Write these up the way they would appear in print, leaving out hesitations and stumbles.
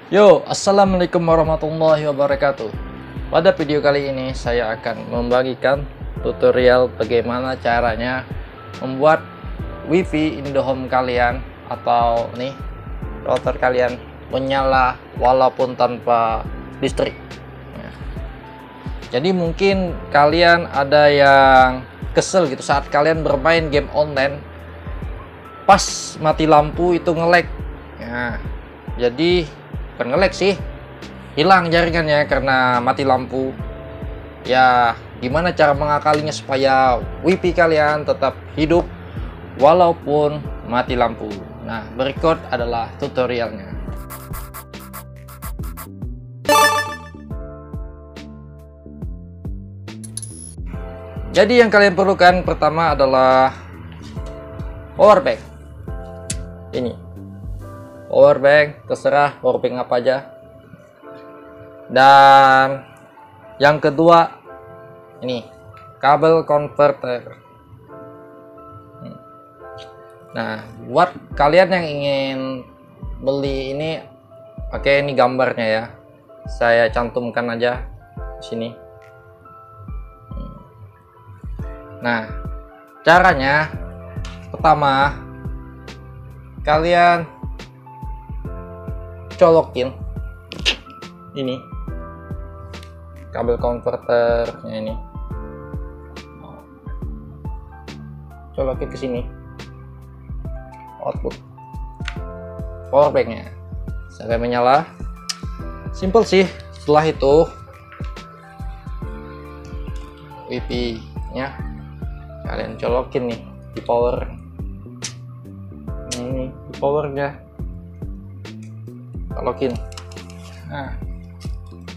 Yo, assalamualaikum warahmatullahi wabarakatuh. Pada video kali ini saya akan membagikan tutorial bagaimana caranya membuat WiFi Indohome kalian atau nih router kalian menyala walaupun tanpa listrik. Nah, jadi mungkin kalian ada yang kesel gitu saat kalian bermain game online pas mati lampu itu nge-lag. Nah, jadi bukan nge-lag sih, hilang jaringannya karena mati lampu. Ya, gimana cara mengakalinya supaya WiFi kalian tetap hidup walaupun mati lampu? Nah, berikut adalah tutorialnya. Jadi yang kalian perlukan pertama adalah power bank. Ini power bank, terserah power bank apa aja. Dan yang kedua ini kabel converter. Nah, buat kalian yang ingin beli ini, oke, ini gambarnya ya, saya cantumkan aja di sini. Nah, caranya pertama kalian colokin ini kabel converternya, ini colokin ke sini output power banknya sampai menyala. Simple sih. Setelah itu WiFi nya kalian colokin nih di power, ini di powernya colokin. Nah,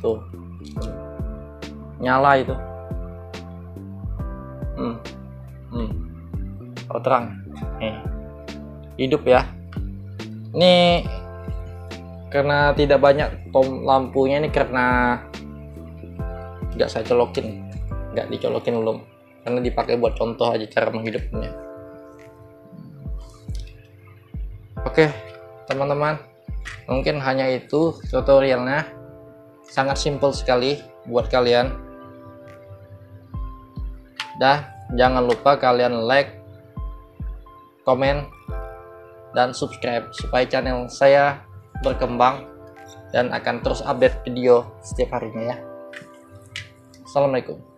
tuh nyala itu. Oh, terang nih, hidup ya. Ini karena tidak banyak lampunya, ini karena nggak saya colokin, nggak dicolokin belum, karena dipakai buat contoh aja cara menghidupnya. Oke teman-teman, mungkin hanya itu tutorialnya, sangat simple sekali buat kalian. Dah, jangan lupa kalian like, komen, dan subscribe supaya channel saya berkembang dan akan terus update video setiap harinya ya. Assalamualaikum.